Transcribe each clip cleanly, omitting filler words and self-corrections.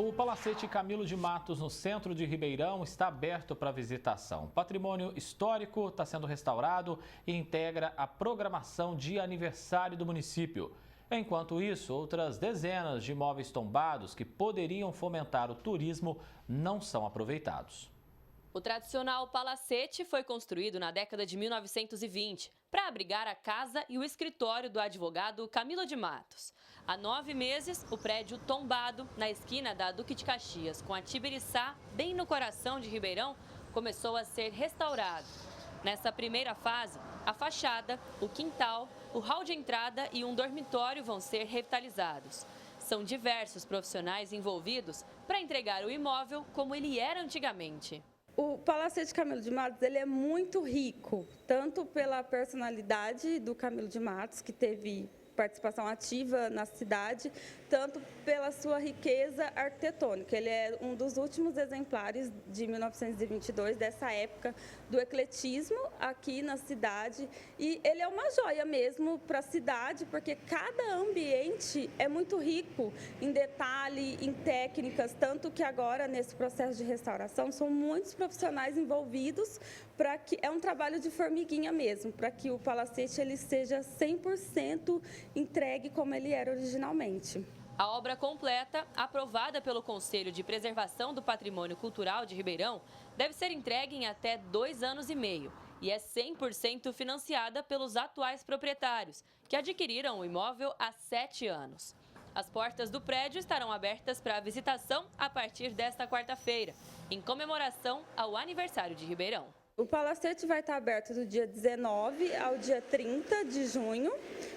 O Palacete Camilo de Matos, no centro de Ribeirão, está aberto para visitação. O patrimônio histórico está sendo restaurado e integra a programação de aniversário do município. Enquanto isso, outras dezenas de imóveis tombados que poderiam fomentar o turismo não são aproveitados. O tradicional palacete foi construído na década de 1920 para abrigar a casa e o escritório do advogado Camilo de Matos. Há 9 meses, o prédio tombado, na esquina da Duque de Caxias com a Tibiriçá, bem no coração de Ribeirão, começou a ser restaurado. Nessa primeira fase, a fachada, o quintal, o hall de entrada e um dormitório vão ser revitalizados. São diversos profissionais envolvidos para entregar o imóvel como ele era antigamente. O Palacete Camilo de Matos ele é muito rico, tanto pela personalidade do Camilo de Matos, que teve participação ativa na cidade, tanto pela sua riqueza arquitetônica. Ele é um dos últimos exemplares de 1922, dessa época do ecletismo aqui na cidade. E ele é uma joia mesmo para a cidade, porque cada ambiente é muito rico em detalhe, em técnicas, tanto que agora, nesse processo de restauração, são muitos profissionais envolvidos, para que é um trabalho de formiguinha mesmo, para que o palacete ele seja 100% entregue como ele era originalmente. A obra completa, aprovada pelo Conselho de Preservação do Patrimônio Cultural de Ribeirão, deve ser entregue em até 2 anos e meio e é 100% financiada pelos atuais proprietários, que adquiriram o imóvel há 7 anos. As portas do prédio estarão abertas para visitação a partir desta quarta-feira, em comemoração ao aniversário de Ribeirão. O palacete vai estar aberto do dia 19 ao dia 30 de junho,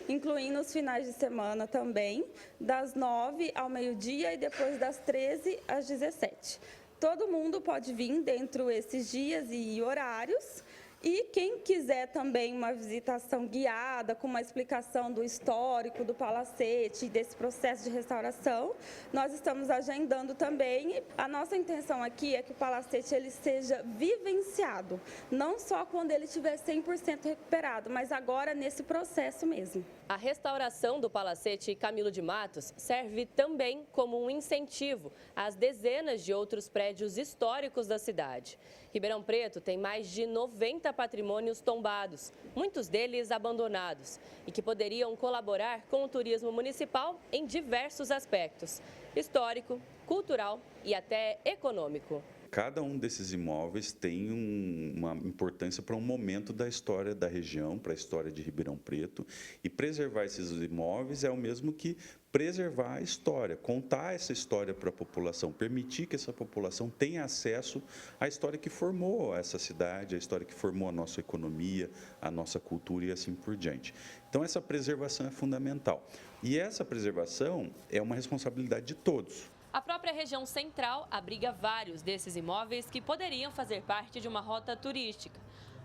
incluindo os finais de semana também, das 9 ao meio-dia e depois das 13 às 17. Todo mundo pode vir dentro desses dias e horários. E quem quiser também uma visitação guiada, com uma explicação do histórico do palacete e desse processo de restauração, nós estamos agendando também. A nossa intenção aqui é que o palacete ele seja vivenciado, não só quando ele estiver 100% recuperado, mas agora nesse processo mesmo. A restauração do Palacete Camilo de Matos serve também como um incentivo às dezenas de outros prédios históricos da cidade. Ribeirão Preto tem mais de 90 patrimônios tombados, muitos deles abandonados, e que poderiam colaborar com o turismo municipal em diversos aspectos: histórico, cultural e até econômico. Cada um desses imóveis tem uma importância para um momento da história da região, para a história de Ribeirão Preto. E preservar esses imóveis é o mesmo que preservar a história, contar essa história para a população, permitir que essa população tenha acesso à história que formou essa cidade, a história que formou a nossa economia, a nossa cultura e assim por diante. Então, essa preservação é fundamental. E essa preservação é uma responsabilidade de todos. A própria região central abriga vários desses imóveis que poderiam fazer parte de uma rota turística.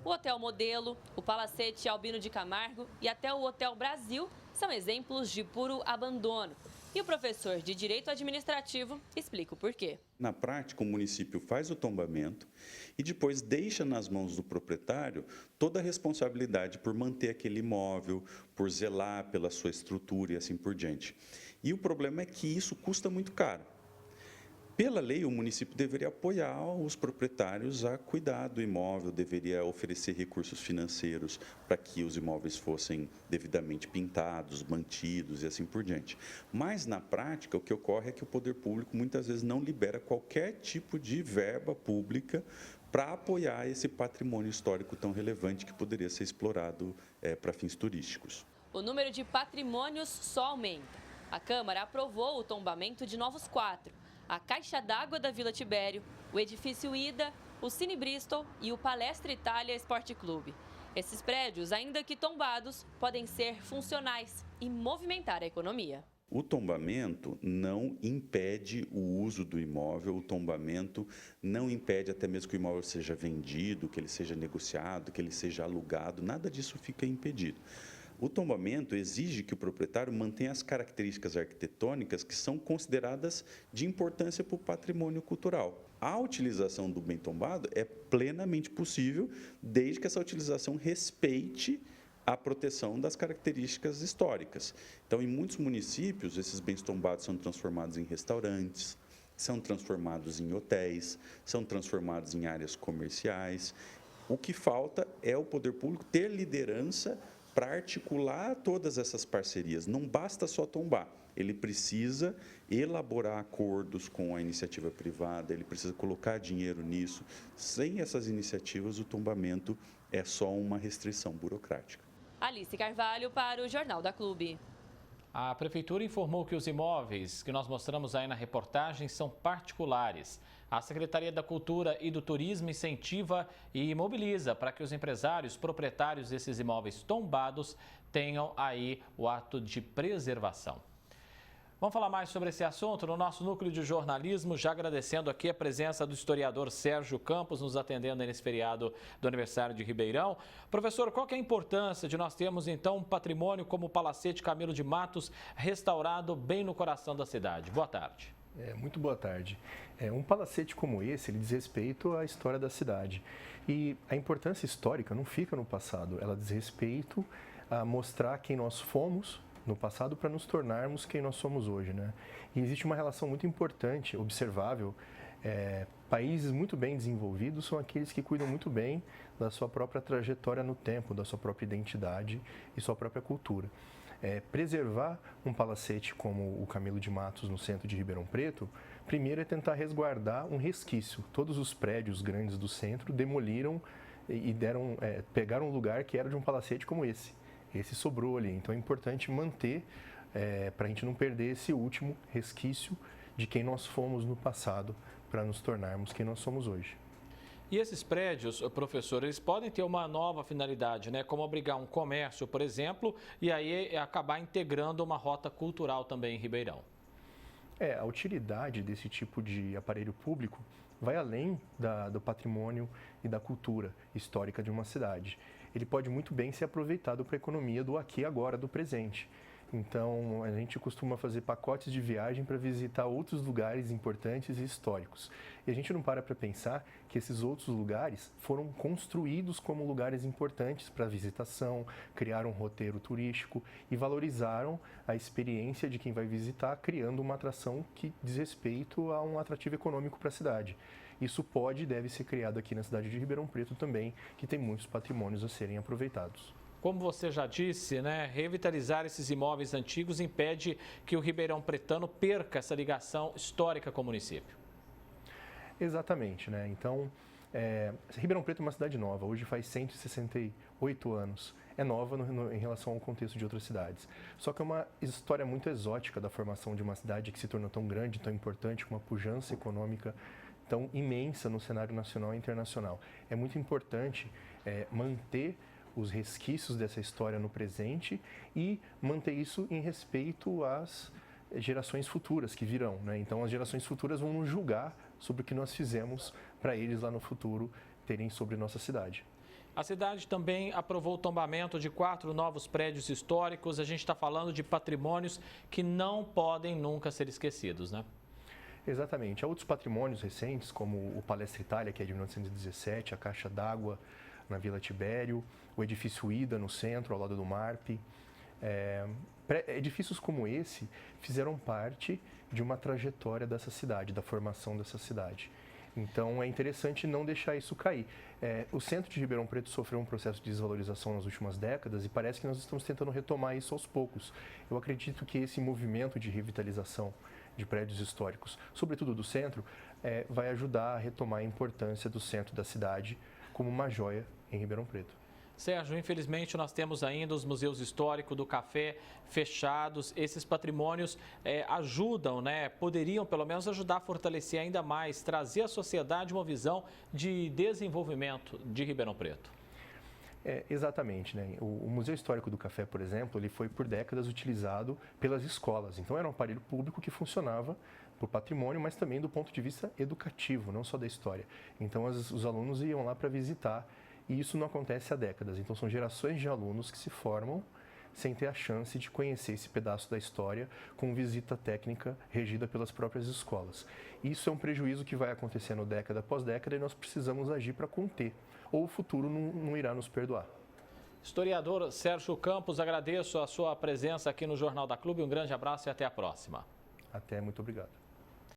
O Hotel Modelo, o Palacete Albino de Camargo e até o Hotel Brasil são exemplos de puro abandono. E o professor de Direito Administrativo explica o porquê. Na prática, o município faz o tombamento e depois deixa nas mãos do proprietário toda a responsabilidade por manter aquele imóvel, por zelar pela sua estrutura e assim por diante. E o problema é que isso custa muito caro. Pela lei, o município deveria apoiar os proprietários a cuidar do imóvel, deveria oferecer recursos financeiros para que os imóveis fossem devidamente pintados, mantidos e assim por diante. Mas, na prática, o que ocorre é que o poder público muitas vezes não libera qualquer tipo de verba pública para apoiar esse patrimônio histórico tão relevante que poderia ser explorado para fins turísticos. O número de patrimônios só aumenta. A Câmara aprovou o tombamento de novos 4. A Caixa d'Água da Vila Tibério, o Edifício Ida, o Cine Bristol e o Palestra Itália Esporte Clube. Esses prédios, ainda que tombados, podem ser funcionais e movimentar a economia. O tombamento não impede o uso do imóvel, o tombamento não impede até mesmo que o imóvel seja vendido, que ele seja negociado, que ele seja alugado, nada disso fica impedido. O tombamento exige que o proprietário mantenha as características arquitetônicas que são consideradas de importância para o patrimônio cultural. A utilização do bem tombado é plenamente possível, desde que essa utilização respeite a proteção das características históricas. Então, em muitos municípios, esses bens tombados são transformados em restaurantes, são transformados em hotéis, são transformados em áreas comerciais. O que falta é o poder público ter liderança para articular todas essas parcerias. Não basta só tombar, ele precisa elaborar acordos com a iniciativa privada, ele precisa colocar dinheiro nisso. Sem essas iniciativas, o tombamento é só uma restrição burocrática. Alice Carvalho para o Jornal da Clube. A Prefeitura informou que os imóveis que nós mostramos aí na reportagem são particulares. A Secretaria da Cultura e do Turismo incentiva e mobiliza para que os empresários proprietários desses imóveis tombados tenham aí o ato de preservação. Vamos falar mais sobre esse assunto no nosso núcleo de jornalismo, já agradecendo aqui a presença do historiador Sérgio Campos, nos atendendo nesse feriado do aniversário de Ribeirão. Professor, qual que é a importância de nós termos, então, um patrimônio como o Palacete Camilo de Matos restaurado bem no coração da cidade? Boa tarde. Muito boa tarde. Um palacete como esse, ele diz respeito à história da cidade. E a importância histórica não fica no passado, ela diz respeito a mostrar quem nós fomos no passado para nos tornarmos quem nós somos hoje, né? E existe uma relação muito importante, observável. Países muito bem desenvolvidos são aqueles que cuidam muito bem da sua própria trajetória no tempo, da sua própria identidade e sua própria cultura. Preservar um palacete como o Camilo de Matos no centro de Ribeirão Preto, primeiro é tentar resguardar um resquício. Todos os prédios grandes do centro demoliram e pegaram um lugar que era de um palacete como esse. Esse sobrou ali, então é importante manter, para a gente não perder esse último resquício de quem nós fomos no passado, para nos tornarmos quem nós somos hoje. E esses prédios, professor, eles podem ter uma nova finalidade, né? Como abrigar um comércio, por exemplo, e aí acabar integrando uma rota cultural também em Ribeirão. A utilidade desse tipo de aparelho público vai além do patrimônio e da cultura histórica de uma cidade. Ele pode muito bem ser aproveitado para a economia do aqui e agora, do presente. Então, a gente costuma fazer pacotes de viagem para visitar outros lugares importantes e históricos. E a gente não para pensar que esses outros lugares foram construídos como lugares importantes para visitação, criaram um roteiro turístico e valorizaram a experiência de quem vai visitar, criando uma atração que diz respeito a um atrativo econômico para a cidade. Isso pode e deve ser criado aqui na cidade de Ribeirão Preto também, que tem muitos patrimônios a serem aproveitados. Como você já disse, né, revitalizar esses imóveis antigos impede que o Ribeirão Pretano perca essa ligação histórica com o município. Exatamente, né? Então, Ribeirão Preto é uma cidade nova, hoje faz 168 anos. É nova em relação ao contexto de outras cidades. Só que é uma história muito exótica da formação de uma cidade que se tornou tão grande, tão importante, com uma pujança econômica tão imensa no cenário nacional e internacional. É muito importante manter os resquícios dessa história no presente e manter isso em respeito às gerações futuras que virão, né? Então, as gerações futuras vão nos julgar sobre o que nós fizemos para eles lá no futuro terem sobre nossa cidade. A cidade também aprovou o tombamento de 4 novos prédios históricos. A gente está falando de patrimônios que não podem nunca ser esquecidos, né? Exatamente. Há outros patrimônios recentes, como o Palestra Itália, que é de 1917, a Caixa d'Água na Vila Tibério, o edifício Ida no centro, ao lado do MARP. Edifícios como esse fizeram parte de uma trajetória dessa cidade, da formação dessa cidade. Então, é interessante não deixar isso cair. O centro de Ribeirão Preto sofreu um processo de desvalorização nas últimas décadas e parece que nós estamos tentando retomar isso aos poucos. Eu acredito que esse movimento de revitalização de prédios históricos, sobretudo do centro, vai ajudar a retomar a importância do centro da cidade como uma joia em Ribeirão Preto. Sérgio, infelizmente nós temos ainda os museus históricos do café fechados. Esses patrimônios ajudam, né? Poderiam pelo menos ajudar a fortalecer ainda mais, trazer à sociedade uma visão de desenvolvimento de Ribeirão Preto. Exatamente, né? O Museu Histórico do Café, por exemplo, ele foi por décadas utilizado pelas escolas. Então era um aparelho público que funcionava para o patrimônio, mas também do ponto de vista educativo, não só da história. Então os alunos iam lá para visitar. E isso não acontece há décadas. Então, são gerações de alunos que se formam sem ter a chance de conhecer esse pedaço da história com visita técnica regida pelas próprias escolas. Isso é um prejuízo que vai acontecendo década após década e nós precisamos agir para conter, ou o futuro não irá nos perdoar. Historiador Sérgio Campos, agradeço a sua presença aqui no Jornal da Clube. Um grande abraço e até a próxima. Muito obrigado.